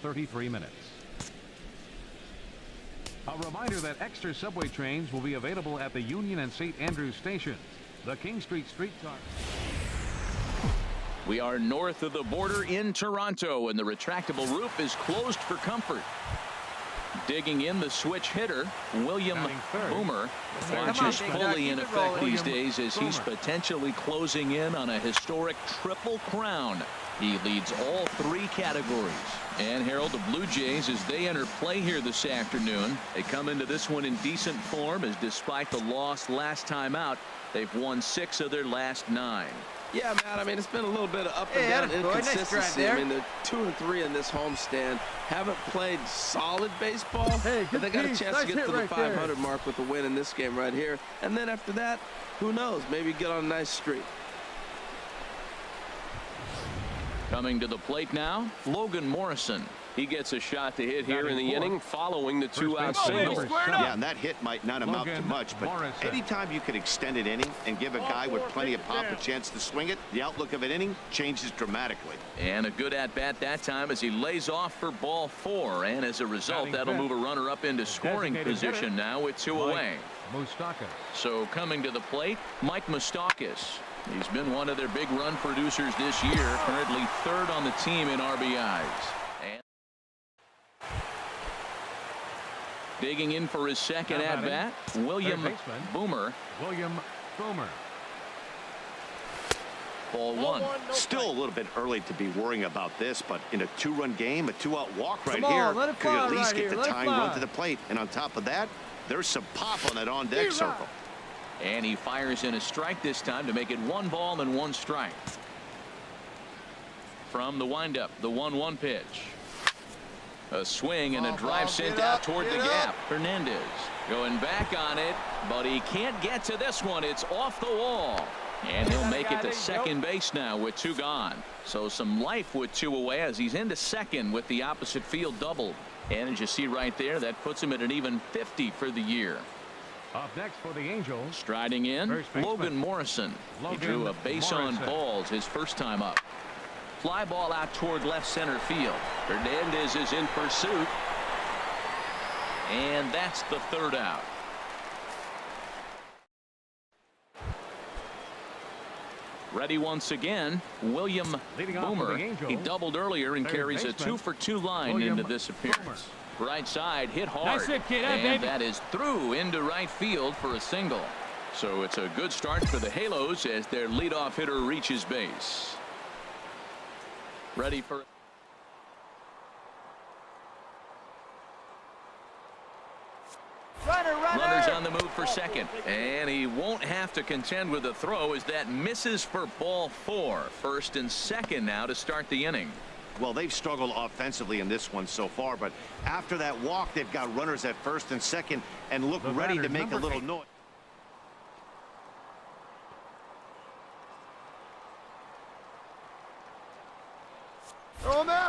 33 minutes. A reminder that extra subway trains will be available at the Union and St. Andrews stations. The King Street streetcar. We are north of the border in Toronto, and the retractable roof is closed for comfort. Digging in the switch hitter, William Boomer, which is fully in effect these days as he's potentially closing in on a historic triple crown. He leads all three categories. And Harold, the Blue Jays, as they enter play here this afternoon, they come into this one in decent form, as despite the loss last time out, they've won 6 of their last 9. Yeah, man, I mean, it's been a little bit of up and down inconsistency. I mean, they're 2-3 in this homestand. Haven't played solid baseball, but they got a chance to get to the 500 mark with a win in this game right here. And then after that, who knows? Maybe get on a nice streak. Coming to the plate now, Logan Morrison. He gets a shot to hit here in the inning following the 2-out single. Yeah, and that hit might not amount to much, but anytime you can extend an inning and give a guy with plenty of pop a chance to swing it, the outlook of an inning changes dramatically. And a good at-bat that time as he lays off for ball 4, and as a result, that'll move a runner up into scoring position now with 2 away. So coming to the plate, Mike Moustakas. He's been one of their big run producers this year, currently 3rd on the team in RBIs. Digging in for his second at-bat, William Boomer. Ball 1. Still a little bit early to be worrying about this, but in a 2-run game, a 2-out walk right here could at least get the tying run to the plate. And on top of that, there's some pop on that on-deck circle. And he fires in a strike this time to make it 1 ball and 1 strike. From the windup, the 1-1 pitch. A swing and a drive sent out toward the gap. Hernandez going back on it, but he can't get to this one. It's off the wall. And he'll make it to second base now with 2 gone. So some life with 2 away as he's into second with the opposite field double. And as you see right there, that puts him at an even 50 for the year. Up next for the Angels. Striding in, Logan Morrison. He drew a base on balls his first time up. Fly ball out toward left center field. Hernandez is in pursuit. And that's the 3rd out. Ready once again, William Boomer. He doubled earlier and carries a 2-for-2 line into this appearance. Right side hit hard. And that is through into right field for a single. So it's a good start for the Halos as their leadoff hitter reaches base. Ready for runners on the move for second, and he won't have to contend with a throw as that misses for ball 4. First and second now to start the inning. Well, they've struggled offensively in this one so far, but after that walk, they've got runners at first and second and look ready to make a little noise.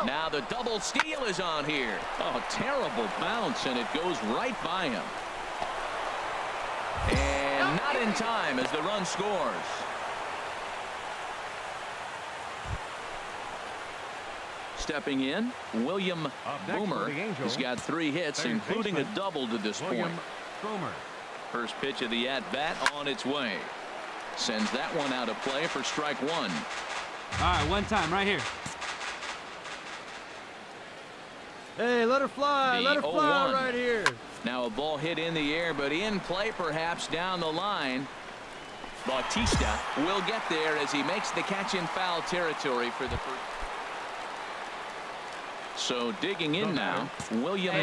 Now the double steal is on here. Oh, terrible bounce, and it goes right by him. And not in time as the run scores. Stepping in, William Boomer has got 3 hits, including a double to this point. First pitch of the at-bat on its way. Sends that one out of play for strike 1. All right, one time right here. Hey, let her fly. Let her fly right here. Now a ball hit in the air, but in play perhaps down the line. Bautista will get there as he makes the catch in foul territory for the first. So digging in now, William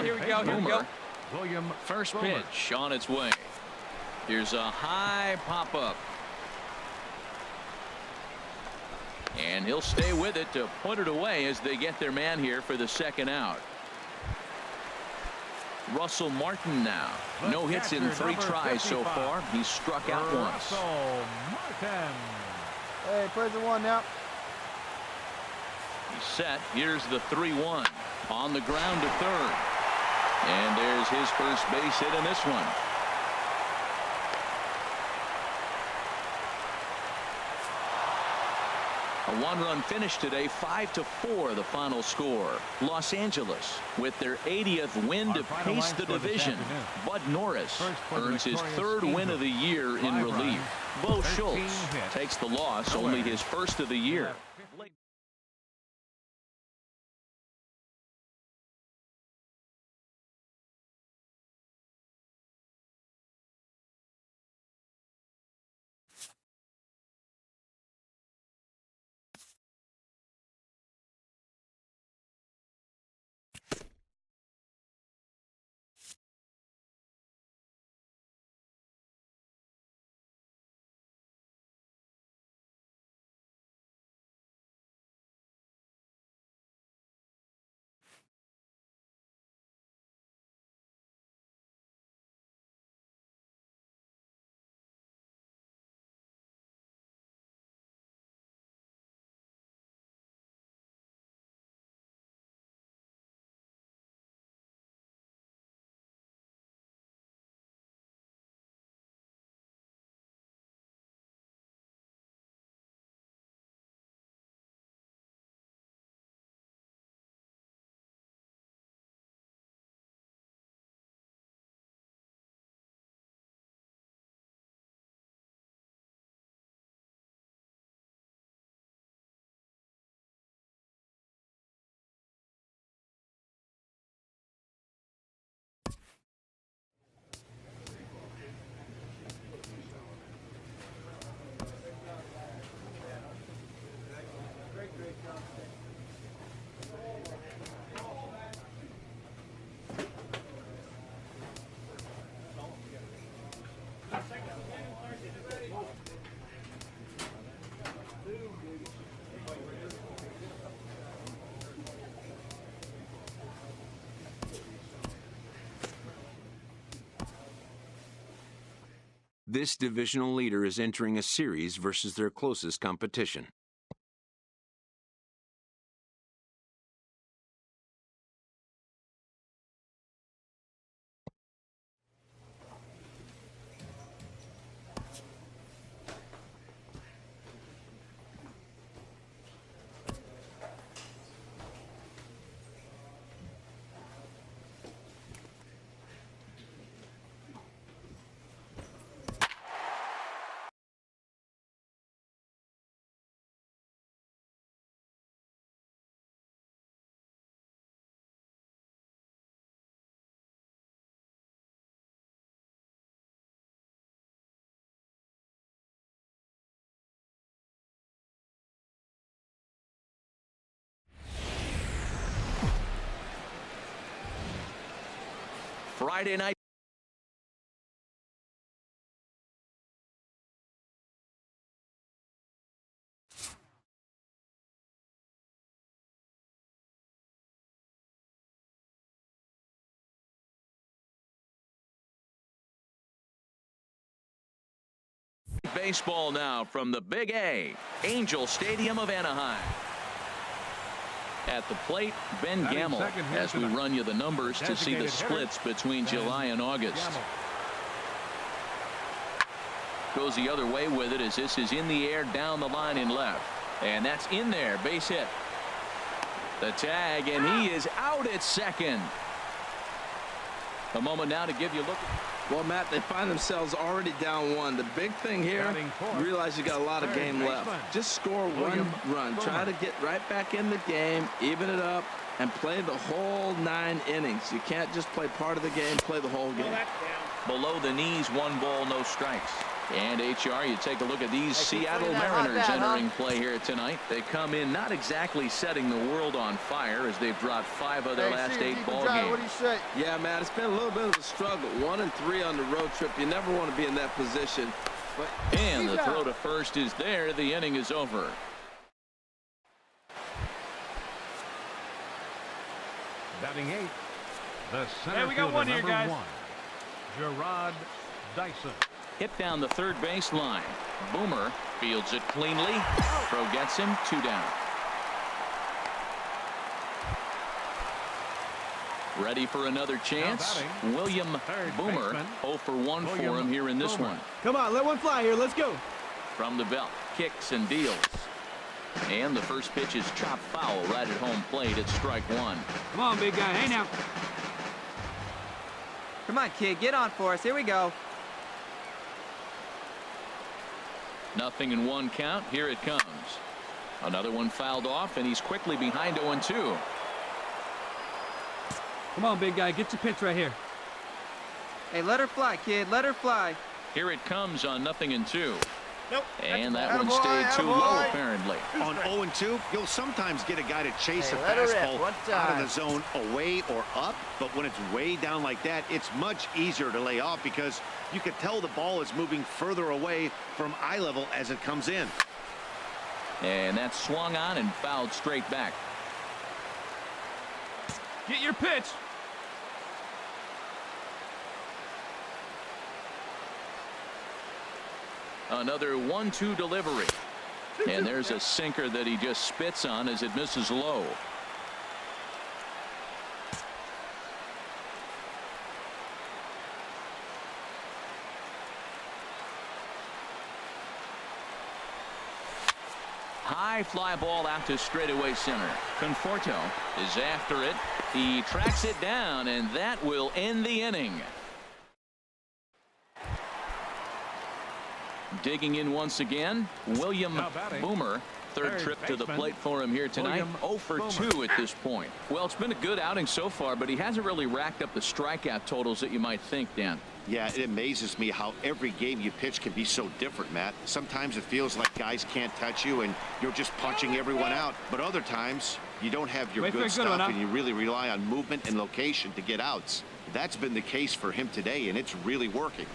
Boomer. First pitch on its way. Here's a high pop-up. And he'll stay with it to put it away as they get their man here for the second out. Russell Martin now. No hits in 3 tries so far. He's struck out once. Hey, plays the 1 now. He's set. Here's the 3-1 on the ground to third. And there's his first base hit in this one. A one-run finish today, 5-4 the final score. Los Angeles with their 80th win to pace the division. Bud Norris earns his third win of the year in relief. Bo Schultz takes the loss, only his first of the year. This divisional leader is entering a series versus their closest competition. Friday night. Baseball now from the Big A, Angel Stadium of Anaheim. At the plate, Ben Gamble, as we run you the numbers to see the splits between July and August. Goes the other way with it as this is in the air down the line in left. And that's in there, base hit. The tag, and he is out at second. A moment now to give you a look. Well, Matt, they find themselves already down one. The big thing here, realize you got a lot of game left. Just score one run. Try to get right back in the game, even it up, and play the whole 9 innings. You can't just play part of the game, play the whole game. Below the knees, 1 ball, no strikes. And HR, you take a look at these Seattle Mariners entering play here tonight. They come in not exactly setting the world on fire as they've dropped 5 of their last 8 ball games. What do you say? Yeah, Matt, it's been a little bit of a struggle. 1-3 on the road trip. You never want to be in that position. But and the throw to first is there. The inning is over. Batting 8, the center we got fielder, one here, number guys. 1, Gerard Dyson. Hit down the third base line. Boomer fields it cleanly. Throw gets him, 2 down. Ready for another chance. William Boomer 0 for 1 for him here in this one. Come on, let one fly here. Let's go. From the belt, kicks and deals. And the first pitch is chopped foul right at home plate. It's strike one. Come on, big guy. Hey, now. Come on, kid. Get on for us. Here we go. 0-1 count. Here it comes. Another one fouled off, and he's quickly behind 0-2. Come on, big guy. Get your pitch right here. Hey, let her fly, kid. Let her fly. Here it comes on 0-2. Nope. And that one stayed too low, apparently. On 0-2, you'll sometimes get a guy to chase a fastball out of the zone away or up, but when it's way down like that, it's much easier to lay off because you can tell the ball is moving further away from eye level as it comes in. And that's swung on and fouled straight back. Get your pitch. Another 1-2 delivery. And there's a sinker that he just spits on as it misses low. High fly ball out to straightaway center. Conforto is after it. He tracks it down, and that will end the inning. Digging in once again, William Boomer. Third trip to the plate for him here tonight. 0 for 2 at this point. Well, it's been a good outing so far, but he hasn't really racked up the strikeout totals that you might think, Dan. Yeah, it amazes me how every game you pitch can be so different, Matt. Sometimes it feels like guys can't touch you and you're just punching everyone out. But other times, you don't have your good stuff and you really rely on movement and location to get outs. That's been the case for him today, and it's really working.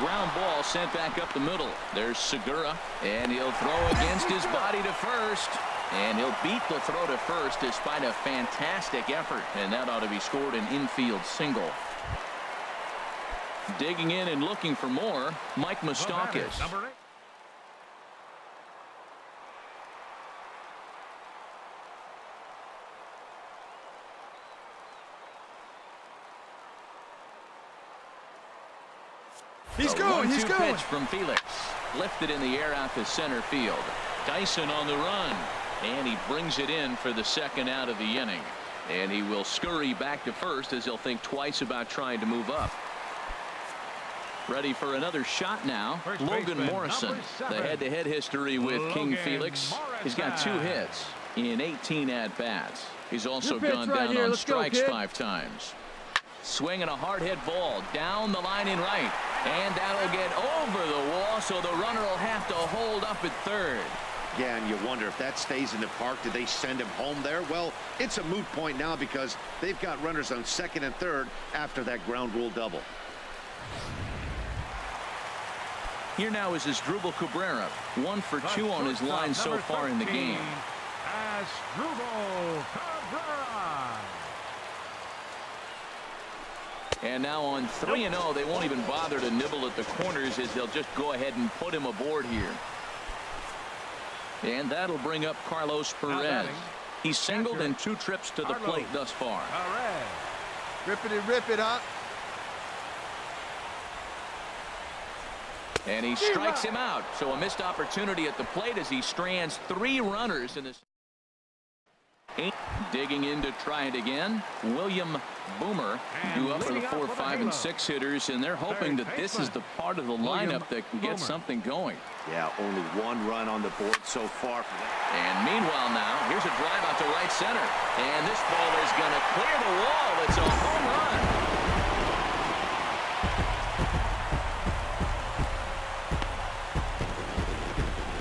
Ground ball sent back up the middle. There's Segura, and he'll throw against his body to first. And he'll beat the throw to first despite a fantastic effort. And that ought to be scored an infield single. Digging in and looking for more, Mike Moustakas. He's going. He's going. Pitch from Felix. Lifted in the air out to center field. Dyson on the run. And he brings it in for the second out of the inning. And he will scurry back to first as he'll think twice about trying to move up. Ready for another shot now. Logan Morrison. The head-to-head history with King Felix. He's got 2 hits in 18 at-bats. He's also gone down on strikes 5 times. Swinging a hard hit ball down the line in right. And that'll get over the wall, so the runner will have to hold up at third. Yeah, and you wonder if that stays in the park, do they send him home there? Well, it's a moot point now because they've got runners on second and third after that ground rule double. Here now is Asdrubal Cabrera. 1 for 2 on his line so far in the game. Asdrubal Cabrera. And now on 3-0, they won't even bother to nibble at the corners as they'll just go ahead and put him aboard here. And that'll bring up Carlos Perez. He's singled in 2 trips to the plate thus far. Rip it and rip it, huh? And he strikes him out. So a missed opportunity at the plate as he strands 3 runners in this. Digging in to try it again. William Boomer due up for the 4, 5, and 6 hitters, and they're hoping that this is the part of the lineup that can get something going. Yeah, only 1 run on the board so far for them. And meanwhile now, here's a drive out to right center. And this ball is going to clear the wall. It's a home run.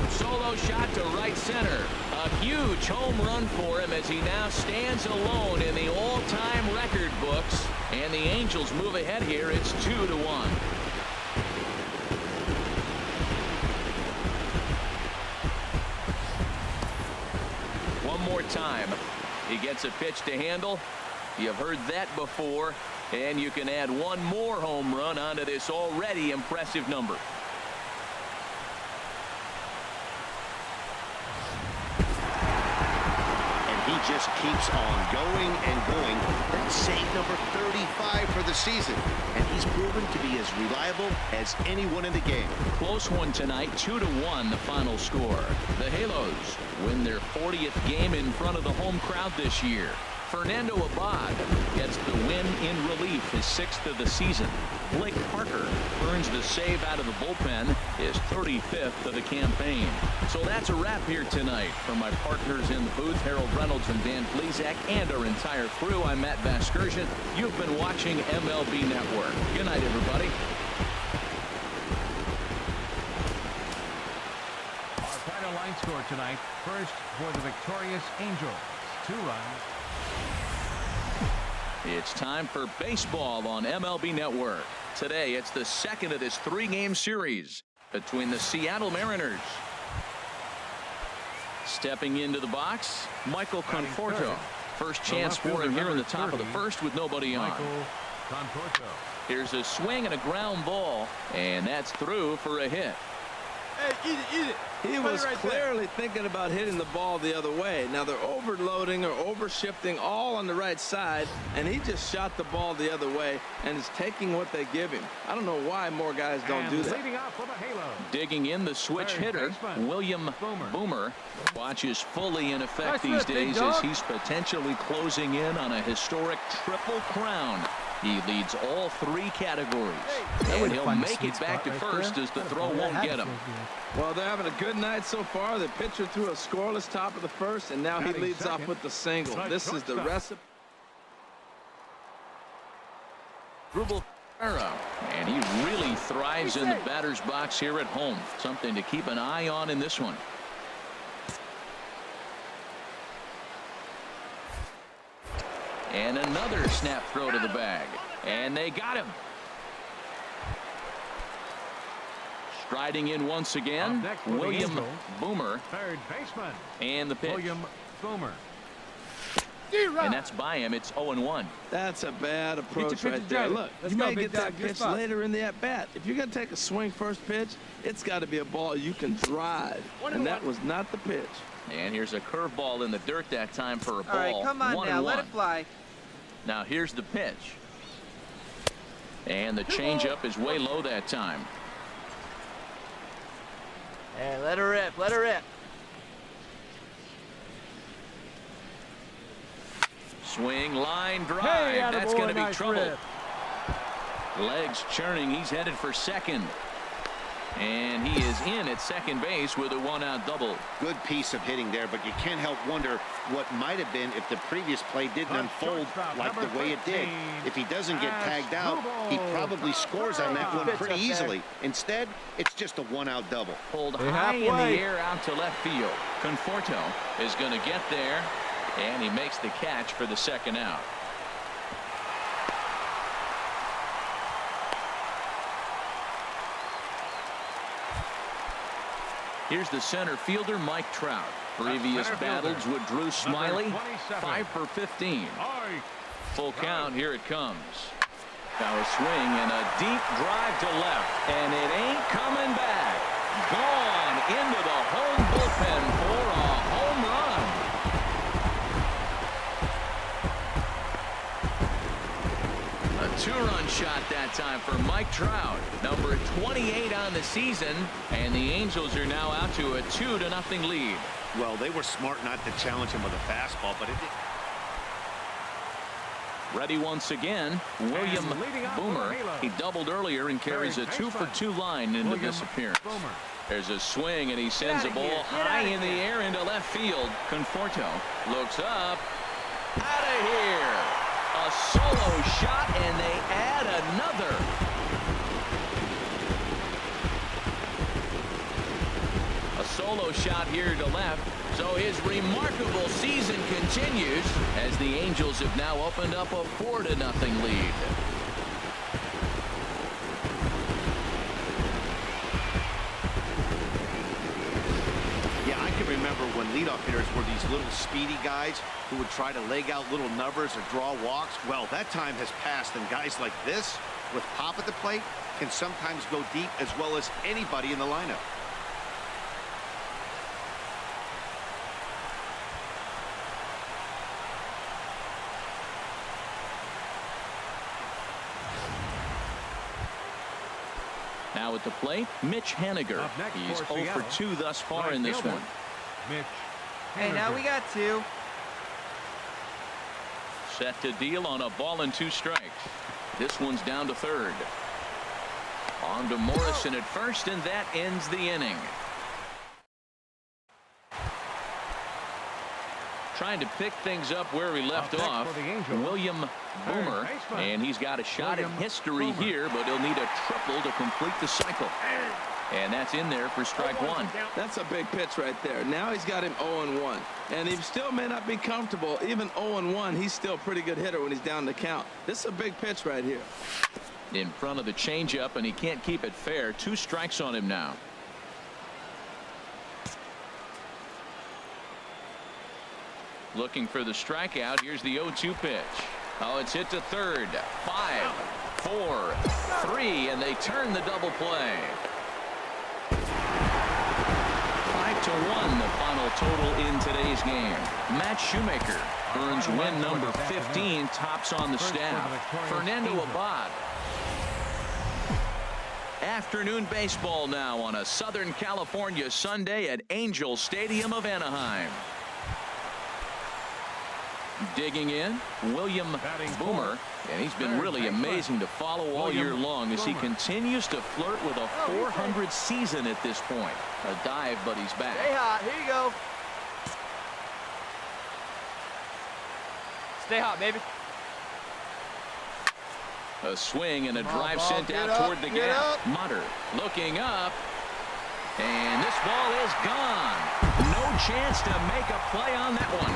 Solo shot to right center. A huge home run for him as he now stands alone in the all-time record books. And the Angels move ahead here. It's 2-1. One more time. He gets a pitch to handle. You've heard that before. And you can add 1 more home run onto this already impressive number. He just keeps on going and going. That same number 35 for the season, and he's proven to be as reliable as anyone in the game. Close one tonight, 2-1 the final score. The Halos win their 40th game in front of the home crowd this year. Fernando Abad gets the win in relief, his 6th of the season. Blake Parker earns the save out of the bullpen, his 35th of the campaign. So that's a wrap here tonight. For my partners in the booth, Harold Reynolds and Dan Plesac, and our entire crew, I'm Matt Vasgersian. You've been watching MLB Network. Good night, everybody. Our final line score tonight. First for the victorious Angels. 2 runs. It's time for baseball on MLB Network. Today, it's the second of this 3-game series between the Seattle Mariners. Stepping into the box, Michael Conforto. First chance for him here in the top of the first with nobody on. Here's a swing and a ground ball, and that's through for a hit. Hey, eat it. He was clearly thinking about hitting the ball the other way. Now they're overloading or overshifting all on the right side, and he just shot the ball the other way and is taking what they give him. I don't know why more guys don't do that. Leading off for the Halos. Digging in the switch hitter, William Boomer watches fully in effect these days as he's potentially closing in on a historic triple crown. He leads all 3 categories, and he'll make it back to first as the throw won't get him. Well, they're having a good night so far. The pitcher threw a scoreless top of the first, and now he leads off with the single. This is the recipe. And he really thrives in the batter's box here at home. Something to keep an eye on in this one. And another snap throw to the bag. And they got him. Striding in once again, William Boomer. Third baseman. And the pitch. William Boomer. And that's by him. It's 0-1. That's a bad approach right there. Look, you may get that pitch later in the at-bat. If you're going to take a swing first pitch, it's got to be a ball you can drive. And that was not the pitch. And here's a curveball in the dirt that time for a ball. All right, come on now, let it fly. Now here's the pitch. And the changeup is way low that time. Hey, let her rip, let her rip. Swing, line, drive. That's going to be trouble. Legs churning. He's headed for second. And he is in at second base with a 1-out double. Good piece of hitting there, but you can't help wonder what might have been if the previous play didn't unfold like the way it did. If he doesn't get tagged out, he probably scores on that one pretty easily. Instead, it's just a 1-out double. Pulled high in the air out to left field. Conforto is going to get there, and he makes the catch for the second out. Here's the center fielder, Mike Trout. Previous battles with Drew Smiley, 5 for 15. Full count, here it comes. Now a swing and a deep drive to left, and it ain't coming back. Gone into the home bullpen for a home run. A 2-run shot that time for Mike Trout, number 28 on the season, and the Angels are now out to a 2-0 lead. Well, they were smart not to challenge him with a fastball, but it did. Ready once again, William Boomer. He doubled earlier and carries a 2-for-2 line into this appearance. There's a swing, and he sends a ball high in the air into left field. Conforto looks up. Out of here. A solo shot, and they add another. A solo shot here to left. So his remarkable season continues as the Angels have now opened up a 4-0 lead. Yeah, I can remember when leadoff hitters were these little speedy guys who would try to leg out little numbers or draw walks. Well, that time has passed, and guys like this with pop at the plate can sometimes go deep as well as anybody in the lineup. Now at the plate, Mitch Haniger. He's 0 for 2 thus far in this one. Mitch. Hey, now we got 2. Set to deal on a ball and 2 strikes. This one's down to third. On to Morrison at first, and that ends the inning. Trying to pick things up where we left off, William Boomer, and he's got a shot at history here, but he'll need a triple to complete the cycle. And that's in there for strike 1. That's a big pitch right there. Now he's got him 0-1. And he still may not be comfortable. Even 0-1, he's still a pretty good hitter when he's down the count. This is a big pitch right here. In front of the changeup, and he can't keep it fair. 2 strikes on him now. Looking for the strikeout. Here's the 0-2 pitch. Oh, it's hit to third. 5, 4, 3, and they turn the double play. 5-1 the final total in today's game. Matt Shoemaker earns win number 15, tops on the staff. Fernando Abad. Afternoon baseball now on a Southern California Sunday at Angel Stadium of Anaheim. Digging in, William Boomer, and he's been really amazing to follow all year long as he continues to flirt with a 400 season at this point. A dive, but he's back. Stay hot. Here you go. Stay hot, baby. A swing and a drive sent out toward the gap. Mutter looking up, and this ball is gone. No chance to make a play on that one.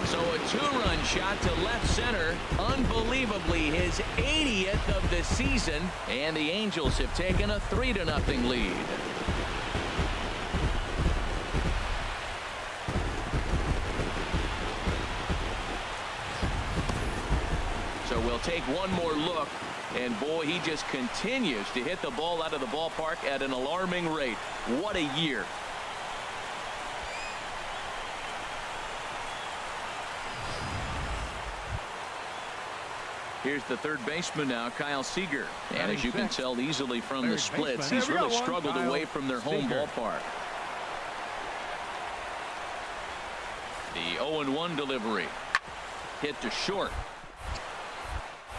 So a 2-run shot to left center. Unbelievably his 80th of the season. And the Angels have taken a 3-0 lead. So we'll take one more look. And boy, he just continues to hit the ball out of the ballpark at an alarming rate. What a year. Here's the third baseman now, Kyle Seager. And as you can tell easily from the splits, he's really struggled away from their home ballpark. The 0-1 delivery. Hit to short.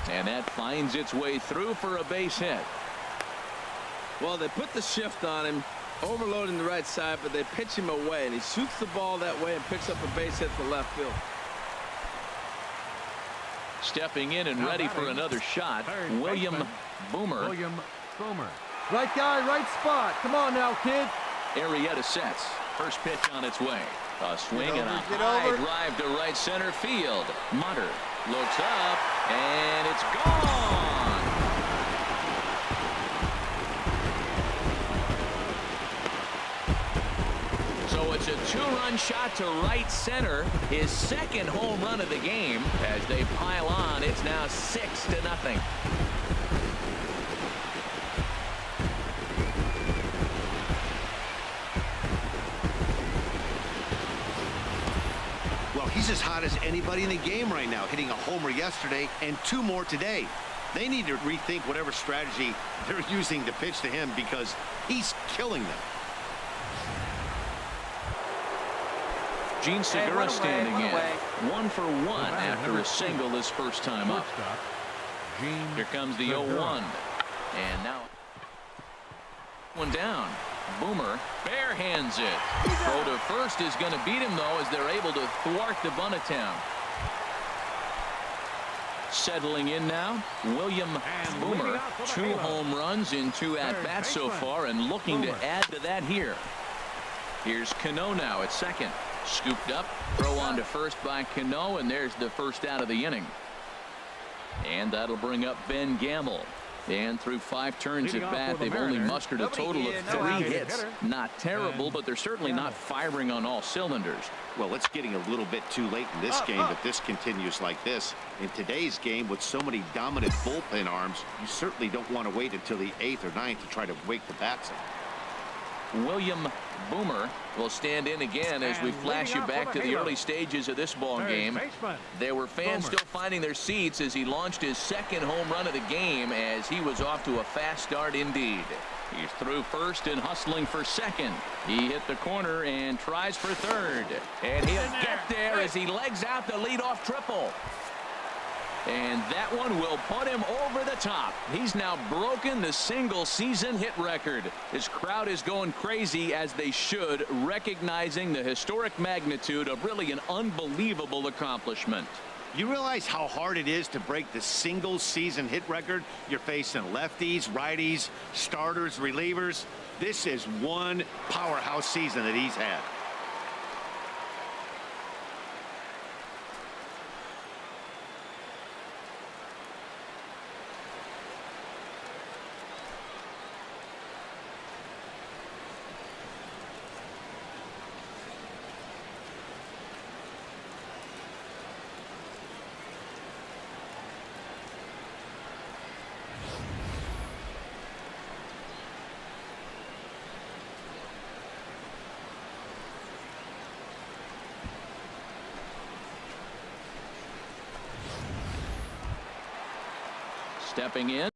And that finds its way through for a base hit. Well, they put the shift on him, overloading the right side, but they pitch him away, and he shoots the ball that way and picks up a base hit for left field. Stepping in and ready for another shot, William Boomer. Right guy, right spot. Come on now, kid. Arrieta sets. First pitch on its way. A swing and a high drive to right center field. Mutter looks up, and it's gone. So it's a 2-run shot to right center. His second home run of the game. As they pile on, it's now 6-0. He's as hot as anybody in the game right now, hitting a homer yesterday and 2 more today. They need to rethink whatever strategy they're using to pitch to him because he's killing them. Gene Segura standing in. 1 for 1 after a single his first time up. Here comes the 0-1. And now one down. Boomer bare hands it. Throw to first is going to beat him, though, as they're able to thwart the bunt attempt. Settling in now, William Boomer. 2 home runs in 2 at-bats so far, and looking to add to that here. Here's Cano now at second. Scooped up, throw on to first by Cano, and there's the first out of the inning. And that'll bring up Ben Gamble. And through 5 turns at bat, they've only mustered a total of 3 hits. Not terrible, but they're certainly not firing on all cylinders. Well, it's getting a little bit too late in this game, but this continues like this. In today's game, with so many dominant bullpen arms, you certainly don't want to wait until the 8th or 9th to try to wake the bats up. William Boomer will stand in again as we flash you back to the early stages of this ball game. There were fans still finding their seats as he launched his second home run of the game, as he was off to a fast start indeed. He's through first and hustling for second. He hit the corner and tries for third. And he'll get there as he legs out the leadoff triple. And that one will put him over the top. He's now broken the single-season hit record. His crowd is going crazy, as they should, recognizing the historic magnitude of really an unbelievable accomplishment. You realize how hard it is to break the single-season hit record? You're facing lefties, righties, starters, relievers. This is one powerhouse season that he's had. Stepping in.